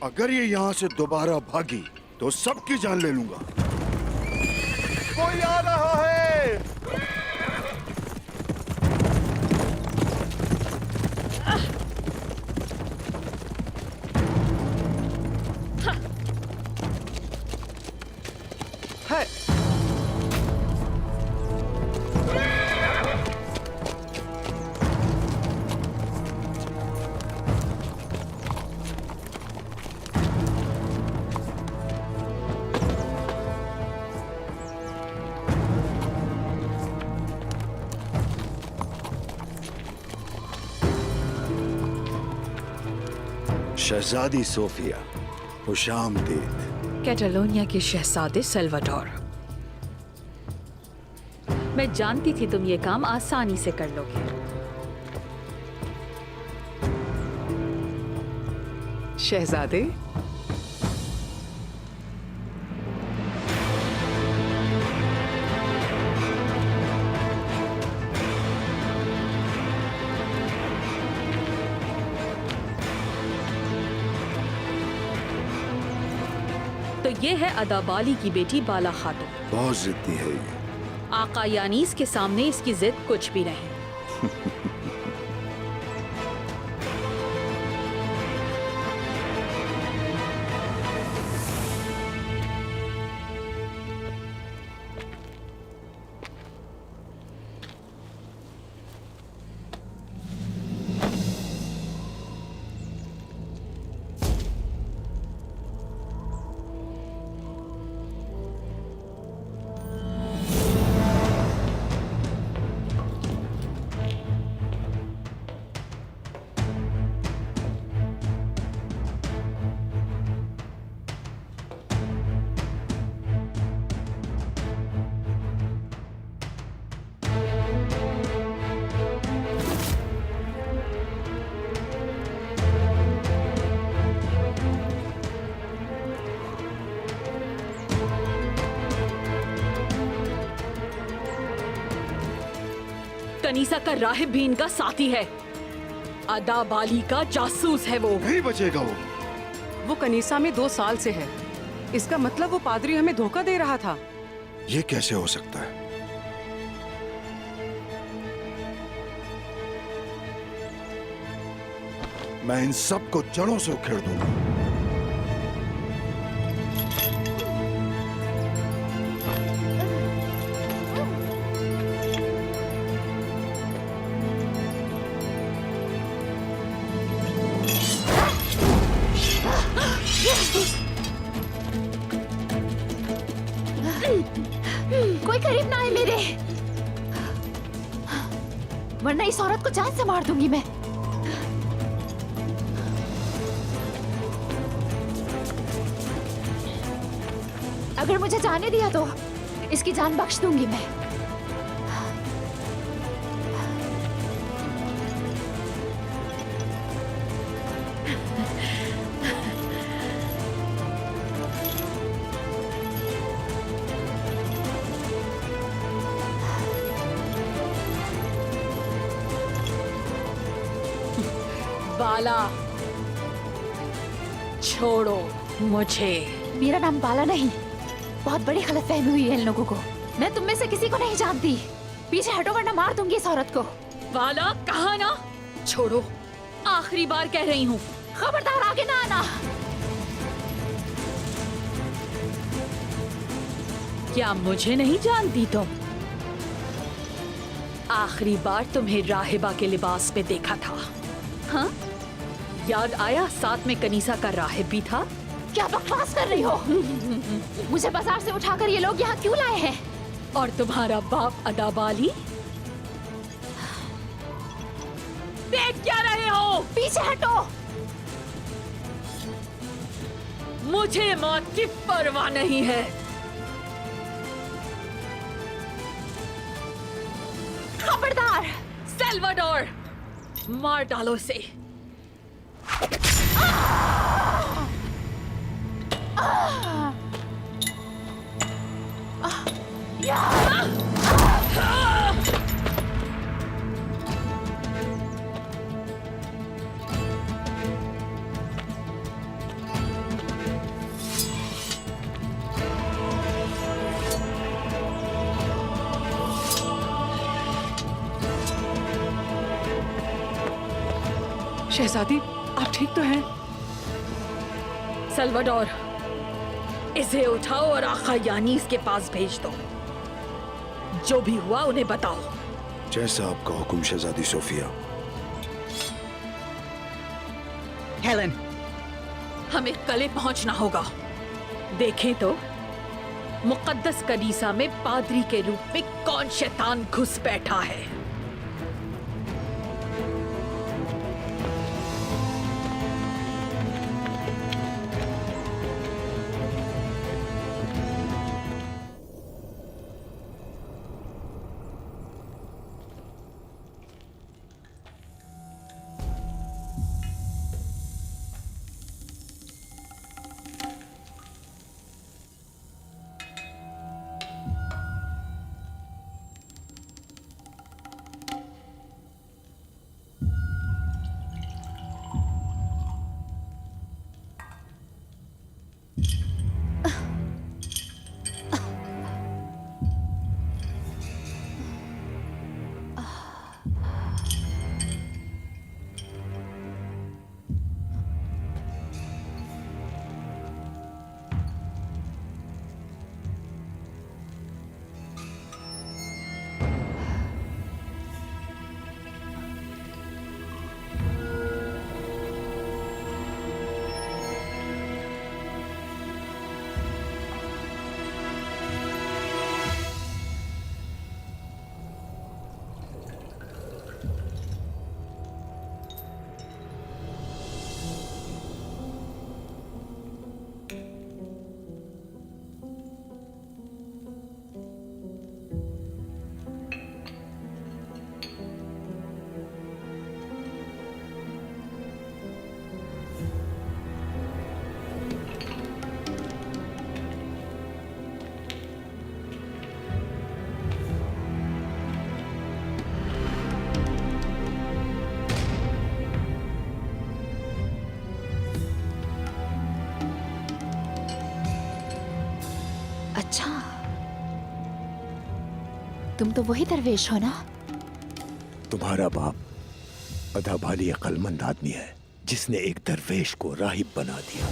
अगर ये यहाँ से दोबारा भागी तो सबकी जान ले लूंगा। कोई आ रहा है। शहजादी सोफिया, खुशामदीद। कैटालोनिया के शहजादे सल्वाडोर, मैं जानती थी तुम ये काम आसानी से कर लोगे। शहजादे, तो ये है अदाबाली की बेटी बाला खातून। बहुत जिद्दी है ये। आका यानीस के सामने इसकी जिद कुछ भी नहीं। कनीसा का राहिब भी इनका साथी है। अदाबाली का जासूस है वो। नहीं बचेगा वो। वो कनीसा में 2 साल से है। इसका मतलब वो पादरी हमें धोखा दे रहा था। ये कैसे हो सकता है? मैं इन सबको जड़ों से उखेड़ दूंगा। कोई करीब ना आए मेरे, वरना इस औरत को जान से मार दूंगी मैं। अगर मुझे जाने दिया तो इसकी जान बख्श दूंगी मैं। बाला, छोड़ो मुझे। मेरा नाम बाला नहीं। बहुत बड़ी गलतफहमी हुई है इन लोगों को। मैं तुम में से किसी को नहीं जानती। पीछे हटो वरना मार दूंगी इस औरत को। बाला, कहा ना छोड़ो। आखिरी बार कह रही हूँ। खबरदार आगे ना आना। क्या मुझे नहीं जानती तुम? आखिरी बार तुम्हें राहिबा के लिबास में देखा था। हाँ, याद आया? साथ में कनीसा का राहिब भी था। क्या बकवास कर रही हो? मुझे बाजार से उठाकर ये लोग यहाँ क्यों लाए हैं? और तुम्हारा बाप अदाबाली? देख क्या रहे हो? पीछे हटो। मुझे मौत की परवाह नहीं है। खबरदार। सल्वाडोर, मार डालो इसे। शहजादी, आप ठीक तो हैं? सल्वाडोर, इसे उठाओ और आका यानीस के पास भेज दो। जो भी हुआ उन्हें बताओ। जैसा आपका हुक्म शहजादी सोफिया। हेलन, हमें कल पहुंचना होगा। देखें तो मुकद्दस कनीसा में पादरी के रूप में कौन शैतान घुस बैठा है। अच्छा, तुम तो वही दरवेश हो ना? तुम्हारा बाप अदाबाली अक्लमंद आदमी है जिसने एक दरवेश को राहिब बना दिया।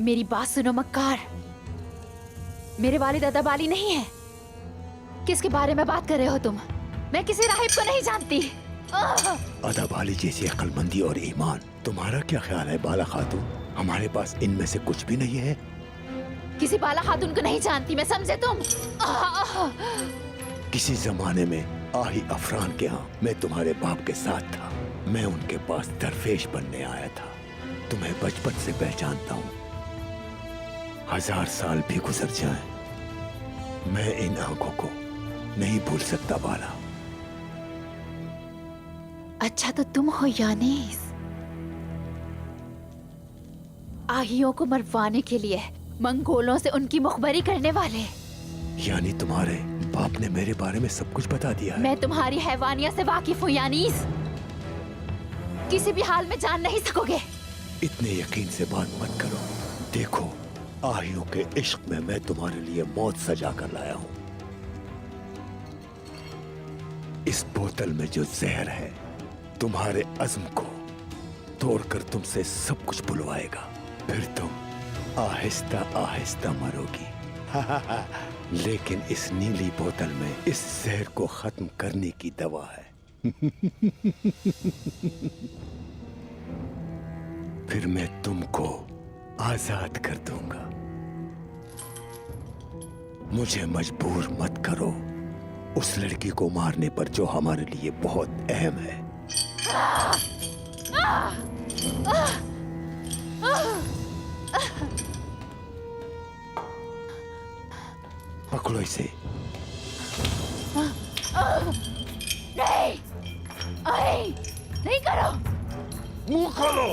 मेरी बात सुनो मक्कार, मेरे वालिद अदाबाली नहीं है। किसके बारे में बात कर रहे हो तुम? मैं किसी राहिब को नहीं जानती। अदाबाली जैसी अक्लमंदी और ईमान, तुम्हारा क्या ख्याल है बाला खातून? हमारे पास इनमें से कुछ भी नहीं है। किसी बाला खातून को नहीं जानती मैं, समझे तुम? किसी जमाने में आही अफरान के यहाँ मैं तुम्हारे बाप के साथ था। मैं उनके पास दरवेश बनने आया था। तुम्हें बचपन से पहचानता हूँ। 1000 साल भी गुजर जाएं, मैं इन आंखों को नहीं भूल सकता बाला। अच्छा तो तुम हो यानीस, आहियों को मरवाने के लिए मंगोलों से उनकी मुखबरी करने वाले। यानी तुम्हारे बाप ने मेरे बारे में सब कुछ बता दिया है? मैं तुम्हारी हैवानियत से वाकिफ हूँ यानीस, किसी भी हाल में जान नहीं सकोगे। इतने यकीन से बात मत करो। देखो, आहियों के इश्क में मैं तुम्हारे लिए मौत सजा कर लाया हूँ। इस बोतल में जो जहर है तुम्हारे अज़्म को तोड़कर तुमसे सब कुछ बुलवाएगा। फिर तुम आहिस्ता आहिस्ता मरोगी। लेकिन इस नीली बोतल में इस जहर को खत्म करने की दवा है। फिर मैं तुमको आजाद कर दूंगा। मुझे मजबूर मत करो उस लड़की को मारने पर जो हमारे लिए बहुत अहम है। पकड़ो इसे। नहीं, नहीं, नहीं करो। मुंह खोलो।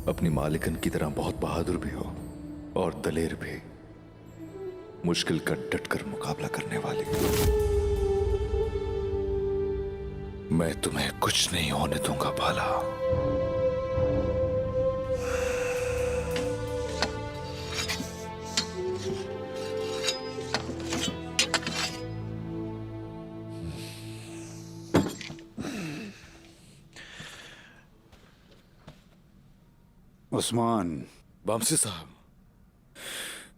अपनी मालिकन की तरह बहुत बहादुर भी हो और दलेर भी, मुश्किल का डटकर मुकाबला करने वाली। मैं तुम्हें कुछ नहीं होने दूंगा भाला। उस्मान, वामसी साहब,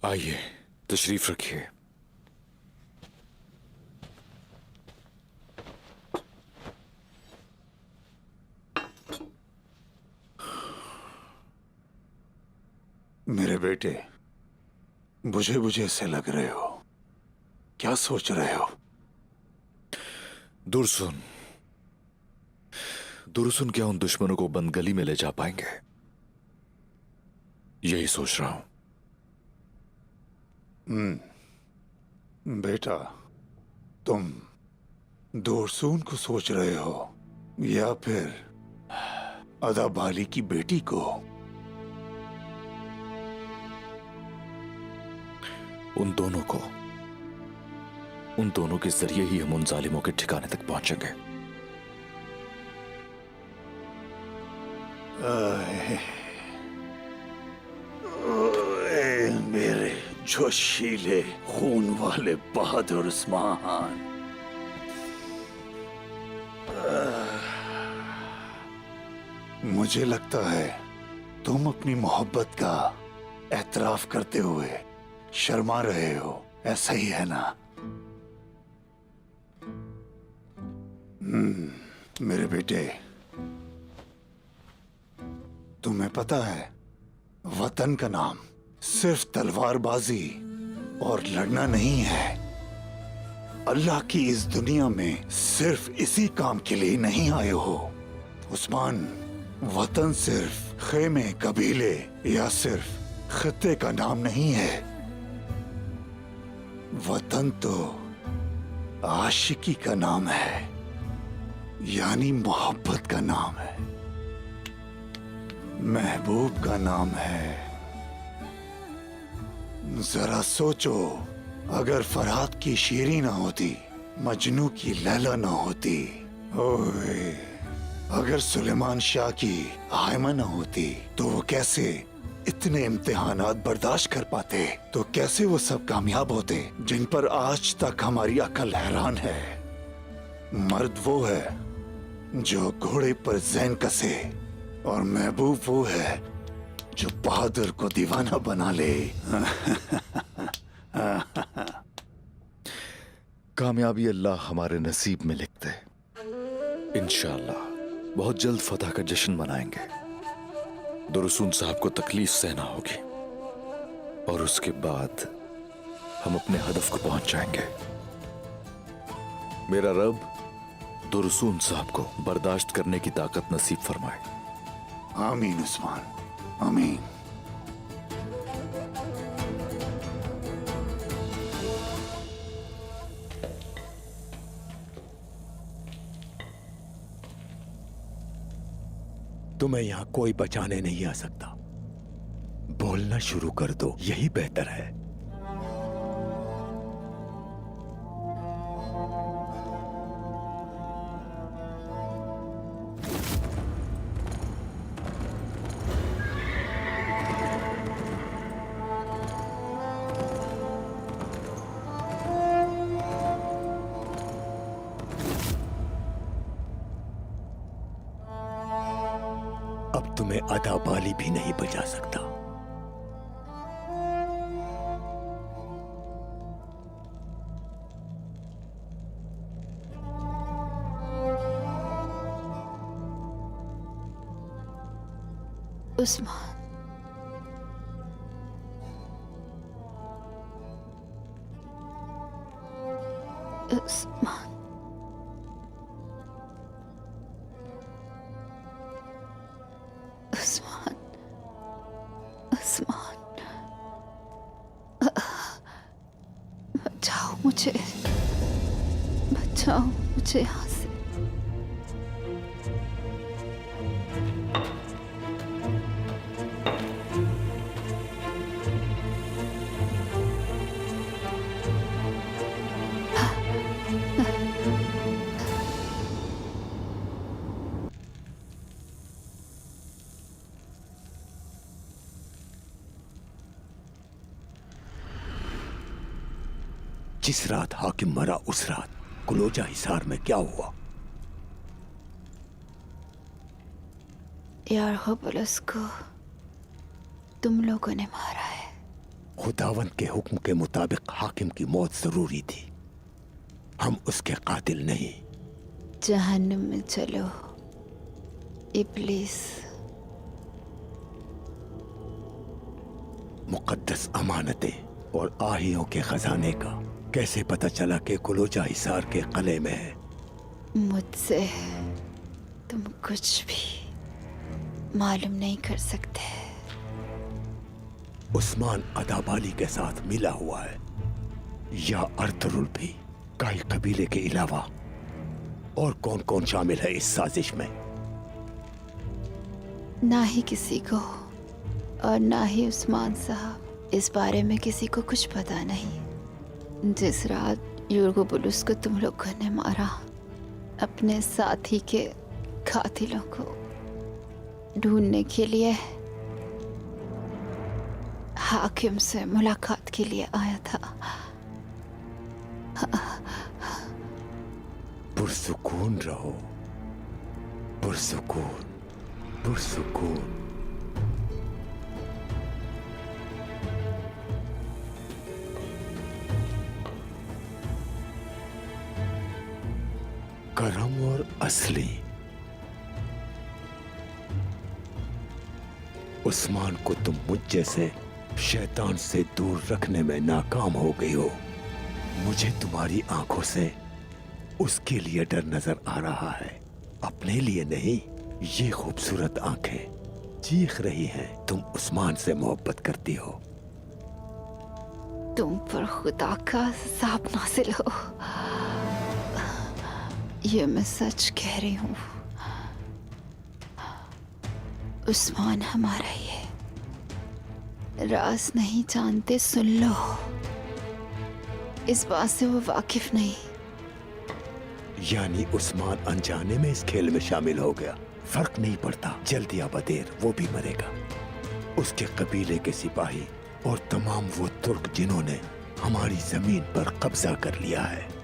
आइए तशरीफ रखिए। मेरे बेटे, बुझे बुझे से लग रहे हो। क्या सोच रहे हो? दुरसुन, दुरसुन क्या उन दुश्मनों को बंद गली में ले जा पाएंगे? यही सोच रहा हूं। बेटा, तुम दुरसुन को सोच रहे हो या फिर अदाबाली की बेटी को? उन दोनों के जरिए ही हम उन जालिमों के ठिकाने तक पहुंचेंगे। मेरे जोशीले खून वाले बहादुर उस्मान, मुझे लगता है तुम अपनी मोहब्बत का एतराफ करते हुए शर्मा रहे हो, ऐसा ही है ना? मेरे बेटे, तुम्हें पता है वतन का नाम सिर्फ तलवारबाजी और लड़ना नहीं है। अल्लाह की इस दुनिया में सिर्फ इसी काम के लिए नहीं आए हो उस्मान। वतन सिर्फ खेमे, कबीले या सिर्फ खित्ते का नाम नहीं है। वतन तो आशिकी का नाम है, यानी मोहब्बत का नाम है, महबूब का नाम है। जरा सोचो, अगर फरहाद की शीरी ना होती, मजनू की लैला ना होती, ओए, अगर सुलेमान शाह की आयमा ना होती, तो वो कैसे इतने इम्तिहानात बर्दाश्त कर पाते? तो कैसे वो सब कामयाब होते जिन पर आज तक हमारी अकल हैरान है? मर्द वो है जो घोड़े पर जैन कसे, और महबूब वो है जो बहादुर को दीवाना बना ले। कामयाबी अल्लाह हमारे नसीब में लिखते। इंशाअल्लाह बहुत जल्द फतह का जश्न मनाएंगे। दुरसुन साहब को तकलीफ सहना होगी और उसके बाद हम अपने हदफ को पहुंच जाएंगे। मेरा रब दुरसुन साहब को बर्दाश्त करने की ताकत नसीब फरमाए। आमीन उस्मान, आमीन। तुम्हें यहां कोई बचाने नहीं आ सकता। बोलना शुरू कर दो, यही बेहतर है। अब तुम्हें अदाबाली भी नहीं बचा सकता। उस्मान, उस्मान, मुझे बचाओ, मुझे यहाँ से। जिस रात हाकिम मरा उस रात कुलोजा हिसार में क्या हुआ? यार पुलिस को तुम लोगों ने मारा है। खुदावंद के हुक्म के मुताबिक हाकिम की मौत जरूरी थी। हम उसके कातिल नहीं। जहन्नुम में चलो इब्लीस। मुकद्दस अमानतें और आहियों के खजाने का कैसे पता चला कि कुलोजा हिसार के किले में है? मुझसे तुम कुछ भी मालूम नहीं कर सकते। उस्मान अदाबाली के साथ मिला हुआ है या अर्तुरुल भी? काई कबीले के अलावा और कौन कौन शामिल है इस साजिश में? ना ही किसी को और ना ही उस्मान साहब। इस बारे में किसी को कुछ पता नहीं। जिस रात यूर्गोबुलुस को तुम लोगों ने मारा, अपने साथी के कातिलों को ढूंढने के लिए हाकिम से मुलाकात के लिए आया था। पुरसुकून रहो, पुरसुकून, पुरसुकून। करम और असली। उस्मान को तुम मुझ जैसे शैतान से दूर रखने में नाकाम हो गई हो। मुझे तुम्हारी आंखों से उसके लिए डर नजर आ रहा है, अपने लिए नहीं। ये खूबसूरत आंखें चीख रही हैं, तुम उस्मान से मोहब्बत करती हो। तुम पर खुदा का अज़ाब नाज़िल हो। ये मैं सच कह रही हूँ। उस्मान हमारा ही है। राज नहीं जानते, सुन लो। इस बात से वो वाकिफ नहीं। यानी उस्मान अनजाने में इस खेल में शामिल हो गया। फर्क नहीं पड़ता, जल्दी या बदेर वो भी मरेगा। उसके कबीले के सिपाही और तमाम वो तुर्क जिन्होंने हमारी जमीन पर कब्जा कर लिया है।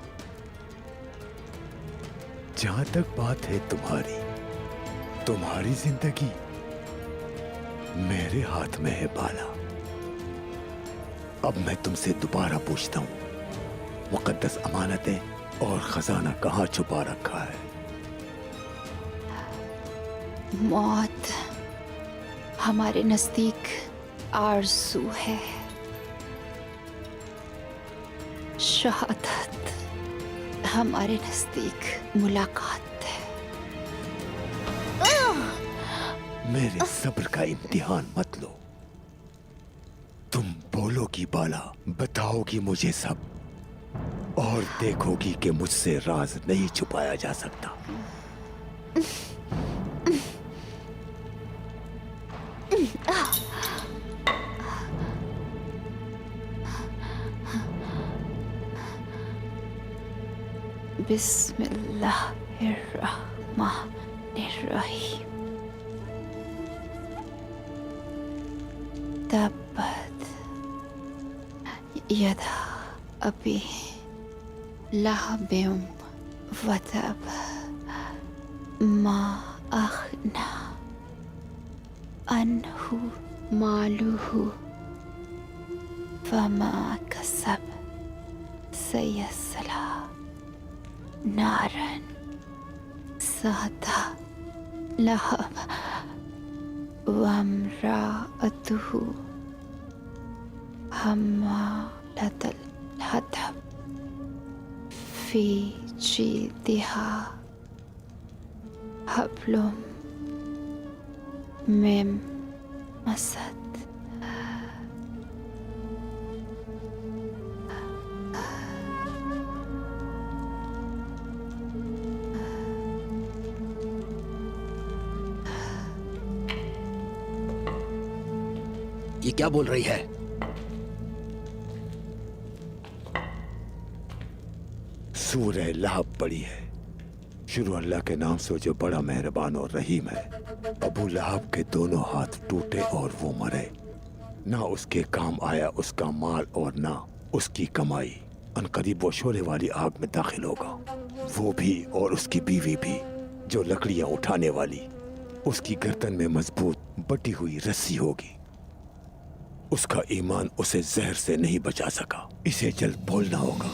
जहां तक बात है तुम्हारी जिंदगी मेरे हाथ में है बाला। अब मैं तुमसे दोबारा पूछता हूं, मुकद्दस अमानतें और खजाना कहां छुपा रखा है? मौत हमारे नजदीक आरज़ू है, शहादत हमारे नजदीक मुलाकात है। मेरे सब्र का इम्तिहान मत लो। तुम बोलोगी बाला, बताओगी मुझे सब, और देखोगी कि मुझसे राज नहीं छुपाया जा सकता। बिस्मिल्लाहिर्रहमानिर्रहीम। तब्बत यदा अबी लहबिम वतब मा अग़ना अन्हु मालुहु फमा कसब सयस्ला नारन ज़ाता लहब वम्राअतुहु हम्मालतल हतब फी जीदिहा हब्लुम मिन मसद। क्या बोल रही है? सूरह लहब पड़ी है। शुरू अल्लाह के नाम से जो बड़ा मेहरबान और रहीम है। अबू लहब के दोनों हाथ टूटे और वो मरे। ना उसके काम आया उसका माल और ना उसकी कमाई। अनकरीब वो शोले वाली आग में दाखिल होगा, वो भी और उसकी बीवी भी, जो लकड़ियां उठाने वाली। उसकी गर्दन में मजबूत बटी हुई रस्सी होगी। उसका ईमान उसे जहर से नहीं बचा सका। इसे जल्द बोलना होगा।